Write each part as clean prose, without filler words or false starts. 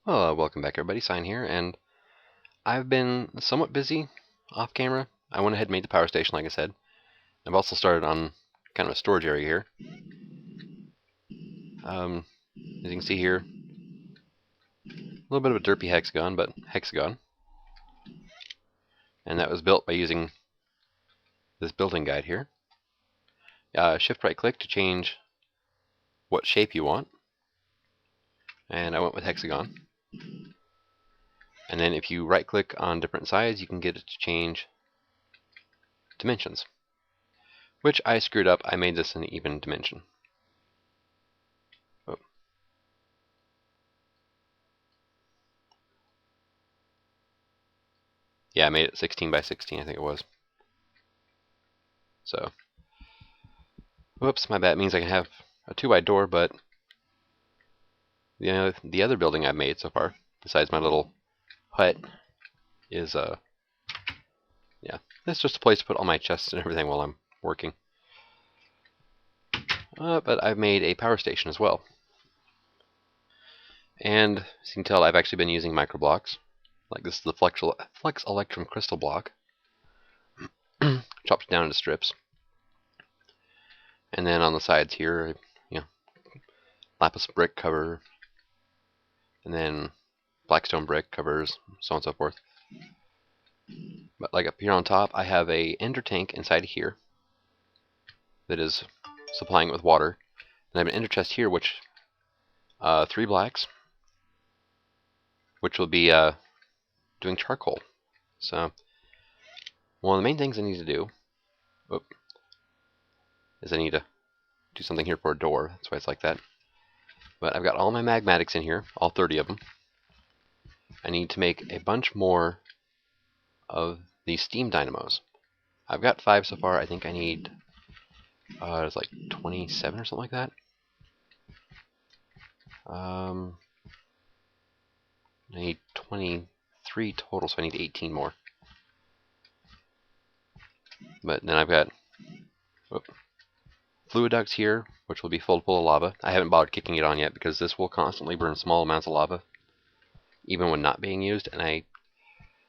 Well, welcome back everybody, Sign here, and I've been somewhat busy off camera. I went ahead and made the power station like I said. I've also started on kind of a storage area here. As you can see here, a little bit of a derpy hexagon, but hexagon. And that was built by using this building guide here. Shift right click to change what shape you want. And I went with hexagon. And then if you right click on different sides, you can get it to change dimensions. Which I screwed up. I made this an even dimension. Oh. Yeah, I made it 16 by 16, I think it was. So, whoops, my bad. It means I can have a 2x door, but the other building I've made so far, besides my little hut, is yeah, it's just a place to put all my chests and everything while I'm working. But I've made a power station as well. And as you can tell, I've actually been using microblocks. Like this is the Flex Electrum crystal block. Chopped it down into strips. And then on the sides here, lapis brick cover, and then blackstone brick covers, so on and so forth. But like up here on top, I have a ender tank inside of here that is supplying it with water. And I have an ender chest here, which 3 blacks, which will be doing charcoal. So one of the main things I need to do is I need to do something here for a door. That's why it's like that. But I've got all my magmatics in here, all 30 of them. I need to make a bunch more of these steam dynamos. I've got 5 so far. I think I need it's like 27 or something like that. I need 23 total, so I need 18 more. But then I've got fluid ducts here, which will be filled full of lava. I haven't bothered kicking it on yet because this will constantly burn small amounts of lava, even when not being used, and I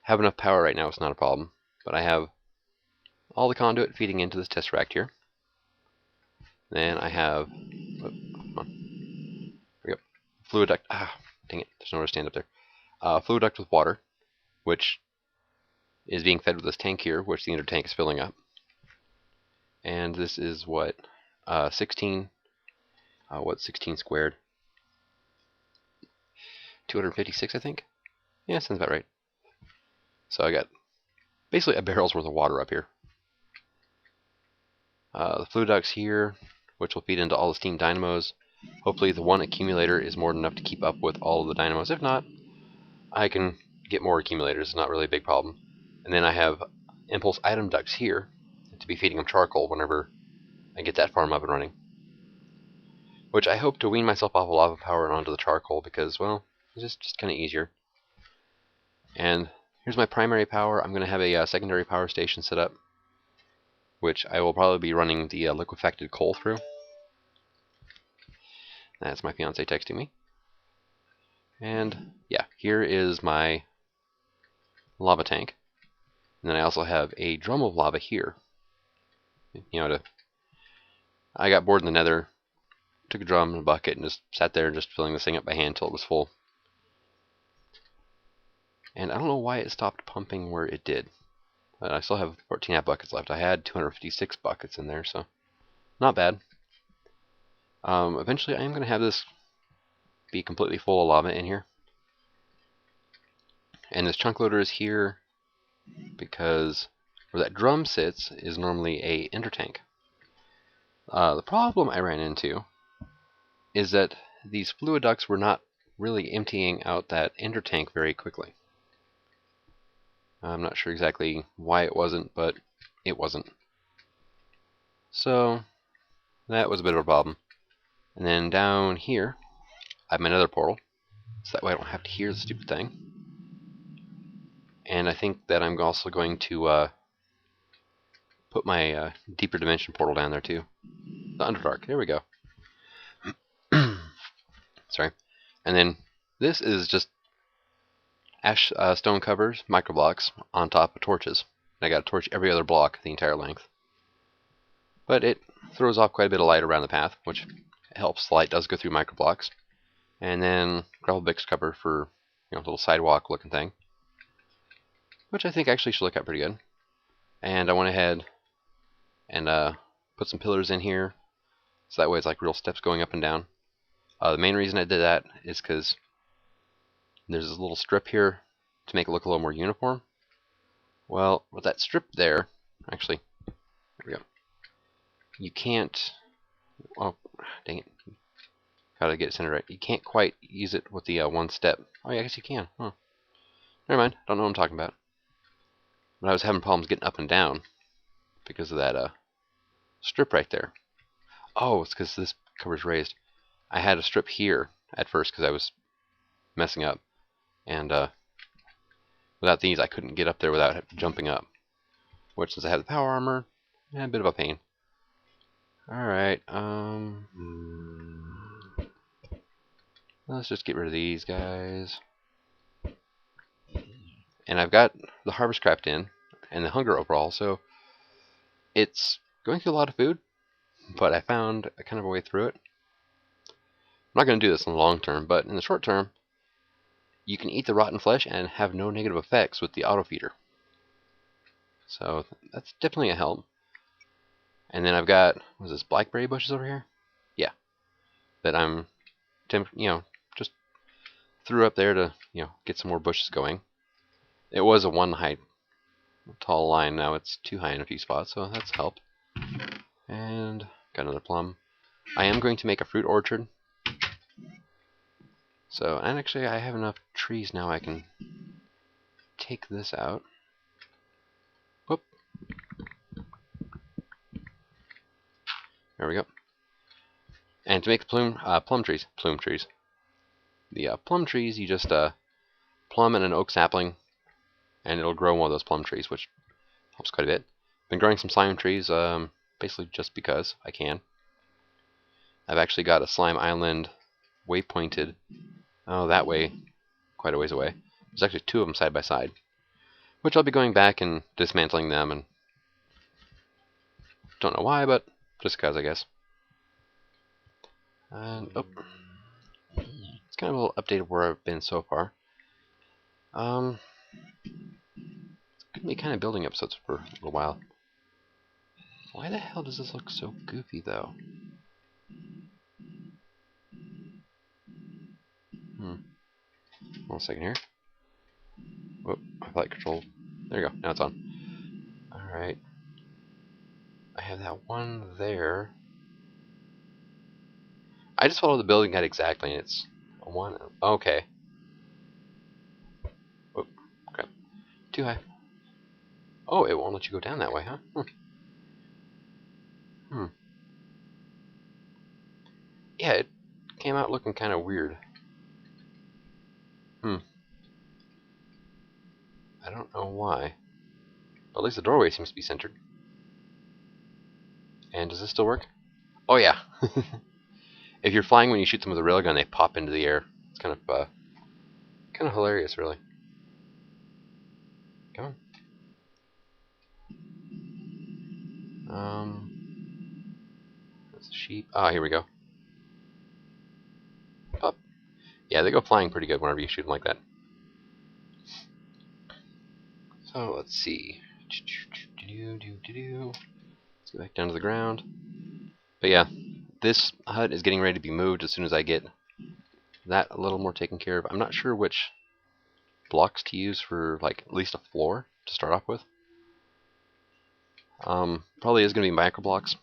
have enough power right now, it's not a problem. But I have all the conduit feeding into this tesseract here. Then I have come on. There we go. Fluid duct. Dang it, there's nowhere to stand up there. Fluid duct with water, which is being fed with this tank here, which the inner tank is filling up. And this is what 16. What's 16 squared? 256, I think. Yeah, sounds about right. So I got basically a barrel's worth of water up here. The fluid ducts here, which will feed into all the steam dynamos. Hopefully the one accumulator is more than enough to keep up with all of the dynamos. If not, I can get more accumulators. It's not really a big problem. And then I have impulse item ducts here to be feeding them charcoal whenever I get that farm up and running. Which I hope to wean myself off of lava power and onto the charcoal because, well, it's just kind of easier. And here's my primary power. I'm going to have a secondary power station set up, which I will probably be running the liquefied coal through. That's my fiance texting me. And yeah, here is my lava tank. And then I also have a drum of lava here. I got bored in the nether, took a drum and a bucket and just sat there just filling this thing up by hand until it was full. And I don't know why it stopped pumping where it did. But I still have 14 buckets left. I had 256 buckets in there, so not bad. Eventually I am going to have this be completely full of lava in here. And this chunk loader is here because where that drum sits is normally a ender tank. The problem I ran into is that these fluid ducts were not really emptying out that ender tank very quickly. I'm not sure exactly why it wasn't, but it wasn't. So that was a bit of a problem. And then down here, I have my nether portal, so that way I don't have to hear the stupid thing. And I think that I'm also going to put my deeper dimension portal down there too. The Underdark. There we go. Sorry. And then this is just ash stone covers, microblocks, on top of torches. And I got to torch every other block the entire length. But it throws off quite a bit of light around the path, which helps. The light does go through microblocks. And then gravel bix cover for, you know, a little sidewalk looking thing, which I think actually should look out pretty good. And I went ahead and put some pillars in here, so that way it's like real steps going up and down. The main reason I did that is because there's this little strip here to make it look a little more uniform. Well, with that strip there, actually, there we go. You can't, oh, dang it. Gotta get it centered right. You can't quite use it with the one step. Oh, yeah, I guess you can. Huh. Never mind. Don't know what I'm talking about. But I was having problems getting up and down because of that strip right there. Oh, it's because this cover's raised. I had a strip here at first because I was messing up. And without these, I couldn't get up there without jumping up. Which, since I have the power armor, a bit of a pain. Alright, let's just get rid of these guys. And I've got the Harvestcraft in, and the Hunger Overhaul, so it's going through a lot of food, but I found a kind of a way through it. I'm not going to do this in the long term, but in the short term, you can eat the rotten flesh and have no negative effects with the auto feeder. So that's definitely a help. And then I've got, what is this, blackberry bushes over here? Yeah. That I'm, just threw up there to, get some more bushes going. It was a 1 height tall line, now it's 2 high in a few spots, so that's helped. And got another plum. I am going to make a fruit orchard. So, and actually I have enough trees now I can take this out. Whoop. There we go. And to make the plum trees, the plum trees, you just plum and an oak sapling, and it'll grow one of those plum trees, which helps quite a bit. Been growing some slime trees, basically just because I can. I've actually got a slime island waypointed, that way, quite a ways away. There's actually 2 of them side by side, which I'll be going back and dismantling them, and don't know why, but just because, I guess. And, oh, it's kind of a little update of where I've been so far. It's going to be kind of building episodes for a little while. Why the hell does this look so goofy, though? 1 second here. Whoop, my flight control. There you go, now it's on. Alright. I have that one there. I just followed the building guide exactly, and it's a 1. Okay. Whoop, crap. Too high. Oh, it won't let you go down that way, huh? Yeah, it came out looking kind of weird. I don't know why. But at least the doorway seems to be centered. And does this still work? Oh yeah. If you're flying when you shoot them with a railgun, they pop into the air. It's kind of hilarious, really. Come on. That's a sheep. Ah, here we go. Pop. Yeah, they go flying pretty good whenever you shoot them like that. So let's see. Let's go back down to the ground. But yeah, this hut is getting ready to be moved as soon as I get that a little more taken care of. I'm not sure which blocks to use for, like, at least a floor to start off with. Probably is going to be micro blocks,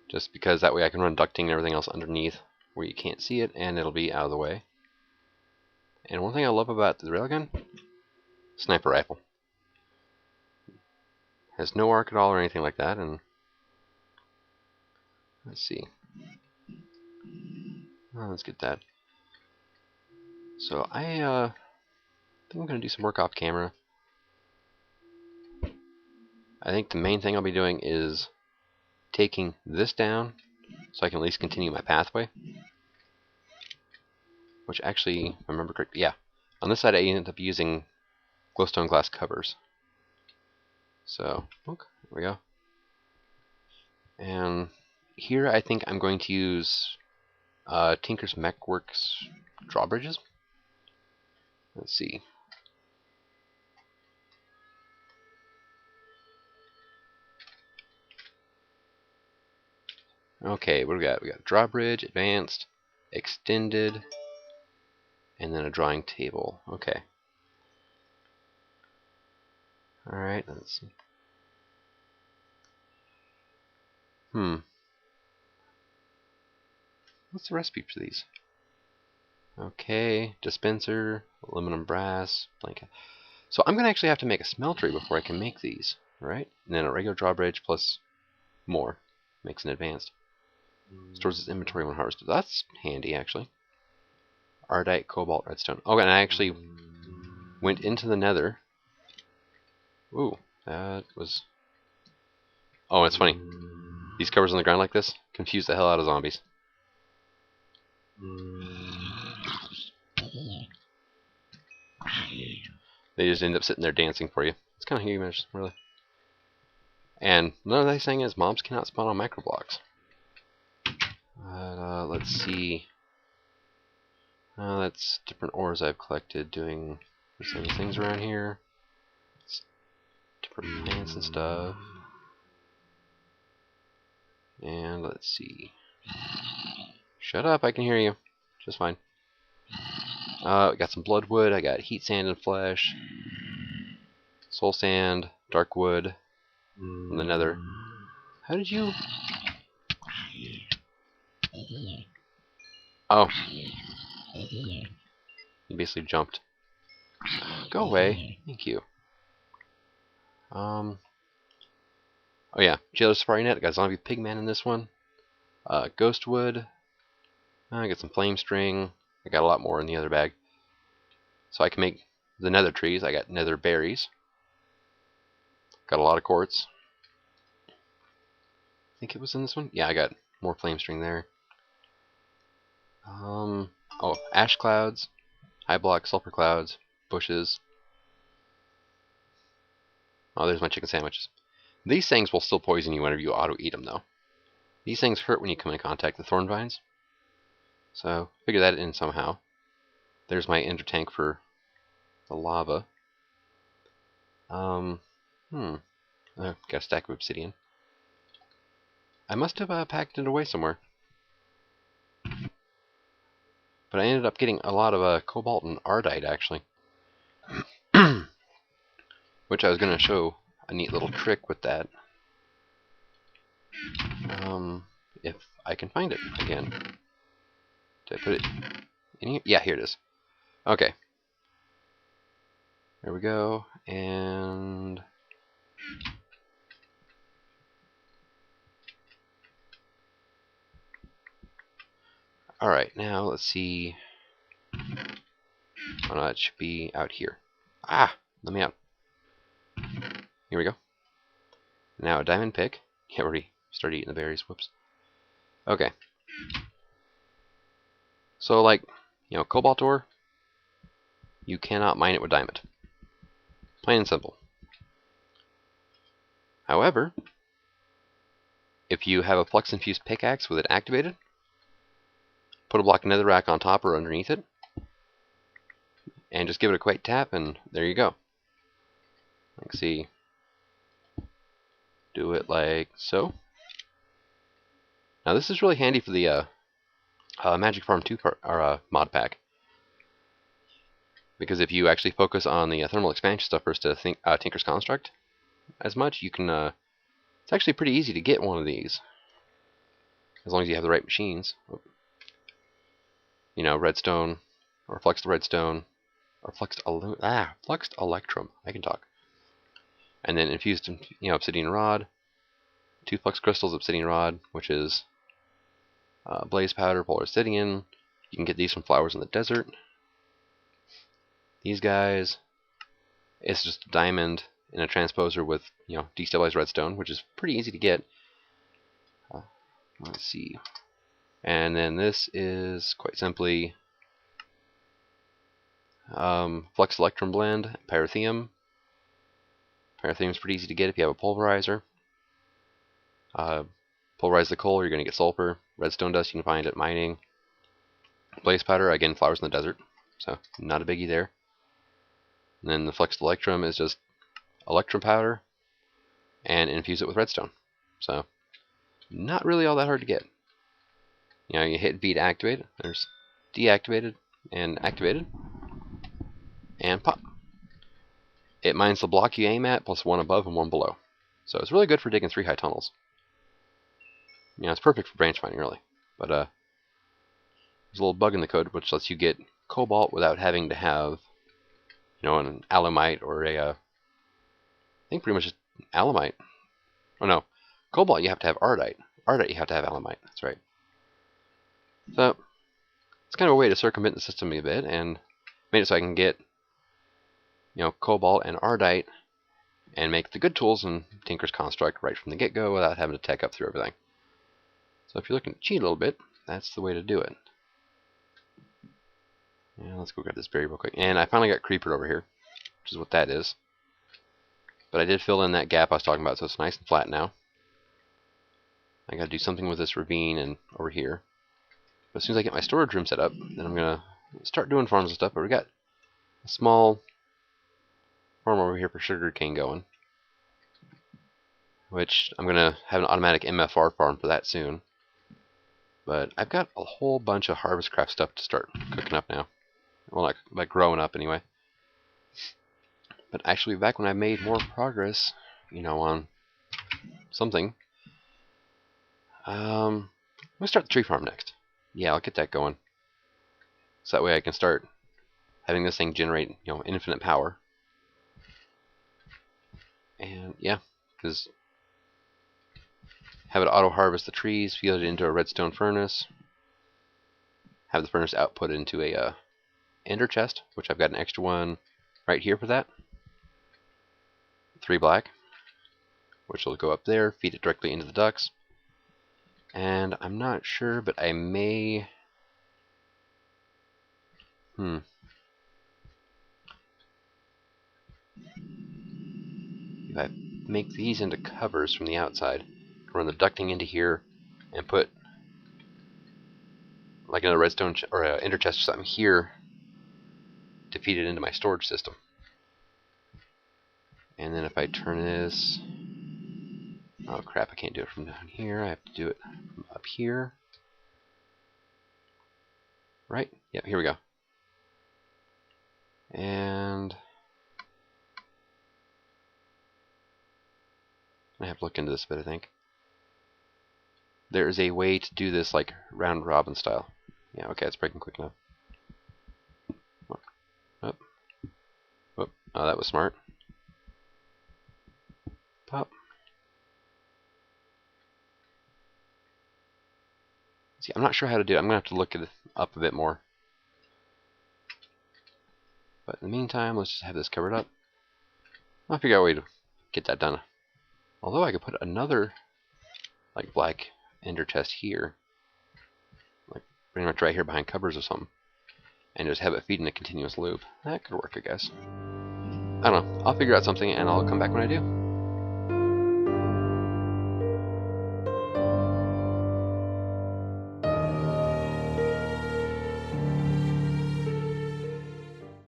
just because that way I can run ducting and everything else underneath where you can't see it, and it'll be out of the way. And one thing I love about the railgun, sniper rifle. Has no arc at all or anything like that, and let's see. Let's get that. So I think I'm going to do some work off camera. I think the main thing I'll be doing is taking this down so I can at least continue my pathway. Which actually, if I remember correctly, yeah. On this side I ended up using glowstone glass covers. So, look, there we go. And here I think I'm going to use Tinker's Mechworks drawbridges. Let's see. Okay, what do we got? We got drawbridge, advanced, extended, and then a drawing table. Okay. Alright, let's see. What's the recipe for these? Okay, dispenser, aluminum brass, blanket. So I'm going to actually have to make a smeltery before I can make these, right? And then a regular drawbridge plus more makes an advanced. Stores its inventory when harvested. That's handy, actually. Ardite, cobalt, redstone. Oh, and I actually went into the nether. Ooh, that was... Oh, it's funny. These covers on the ground like this confuse the hell out of zombies. They just end up sitting there dancing for you. It's kind of humorous, really. And another nice thing is mobs cannot spawn on microblocks. Let's see. That's different ores I've collected doing some things around here. It's different plants and stuff. And let's see. Shut up, I can hear you. Just fine. I got some bloodwood, I got heat sand and flesh, soul sand, dark wood from the nether. How did you... Oh. You basically jumped. Go away. Thank you. Oh yeah, Jailer Safari Net. I got Zombie Pigman in this one. Ghost wood. I got some flame string. I got a lot more in the other bag. So I can make the nether trees. I got nether berries. Got a lot of quartz. I think it was in this one. Yeah, I got more flame string there. Oh, ash clouds, high block, sulfur clouds, bushes. Oh, there's my chicken sandwiches. These things will still poison you whenever you auto-eat them, though. These things hurt when you come in contact with thorn vines. So, figure that in somehow. There's my ender tank for the lava. Got a stack of obsidian. I must have packed it away somewhere. But I ended up getting a lot of cobalt and ardite, actually. Which I was going to show a neat little trick with that. If I can find it again. Did I put it in here? Yeah, here it is. Okay. There we go. And... Alright, now let's see. Oh no, it should be out here. Ah! Let me out. Here we go. Now a diamond pick. Yeah, already started eating the berries. Whoops. Okay. So, like, you know, cobalt ore, you cannot mine it with diamond. Plain and simple. However, if you have a flux infused pickaxe with it activated, put a block of netherrack on top or underneath it, and just give it a quick tap, and there you go. Let's see. Do it like so. Now this is really handy for the Magic Farm 2 mod pack, because if you actually focus on the thermal expansion stuff versus Tinker's Construct as much, you can. It's actually pretty easy to get one of these, as long as you have the right machines. You know, redstone, or fluxed redstone, or fluxed electrum. I can talk. And then infused, obsidian rod, 2 flux crystals, obsidian rod, which is blaze powder, polar obsidian. You can get these from flowers in the desert. These guys, it's just a diamond in a transposer with, destabilized redstone, which is pretty easy to get. Let's see. And then this is quite simply Flux Electrum Blend, Pyrotheum. Pyrotheum is pretty easy to get if you have a pulverizer. Pulverize the coal, you're going to get sulfur. Redstone dust, you can find at mining. Blaze powder, again, flowers in the desert, so not a biggie there. And then the Flux Electrum is just electrum powder, and infuse it with redstone. So, not really all that hard to get. You hit B to activate. There's deactivated and activated, and pop. It mines the block you aim at, plus one above and one below. So it's really good for digging 3 high tunnels. It's perfect for branch mining, really. But there's a little bug in the code which lets you get cobalt without having to have, an alumite or I think pretty much just alumite. Oh no, cobalt you have to have ardite. Ardite you have to have alumite. That's right. So it's kind of a way to circumvent the system a bit, and made it so I can get, cobalt and ardite, and make the good tools in Tinker's Construct right from the get-go without having to tech up through everything. So if you're looking to cheat a little bit, that's the way to do it. Yeah, let's go grab this berry real quick. And I finally got creepered over here, which is what that is. But I did fill in that gap I was talking about, so it's nice and flat now. I gotta do something with this ravine and over here. But as soon as I get my storage room set up, then I'm gonna start doing farms and stuff. But we got a small farm over here for sugarcane going, which I'm gonna have an automatic MFR farm for that soon. But I've got a whole bunch of Harvestcraft stuff to start cooking up now. Well, not like growing up anyway. But actually, back when I made more progress, on something, I'm gonna start the tree farm next. Yeah, I'll get that going. So that way I can start having this thing generate, infinite power. And yeah, because have it auto harvest the trees, feed it into a redstone furnace, have the furnace output into a ender chest, which I've got an extra one right here for that. 3 black, which will go up there, feed it directly into the ducts. And I'm not sure, but I may... If I make these into covers from the outside, run the ducting into here, and put like another redstone or an ender chest or something here to feed it into my storage system. And then if I turn this... Oh crap, I can't do it from down here. I have to do it from up here. Right? Yep, here we go. And I have to look into this a bit, I think. There is a way to do this like round robin style. Yeah, okay, it's breaking quick enough. Up. Whoop. Oh, that was smart. Pop. See, I'm not sure how to do it. I'm going to have to look it up a bit more. But in the meantime, let's just have this covered up. I'll figure out a way to get that done. Although I could put another like black ender chest here, like pretty much right here behind covers or something, and just have it feed in a continuous loop. That could work, I guess. I don't know. I'll figure out something and I'll come back when I do.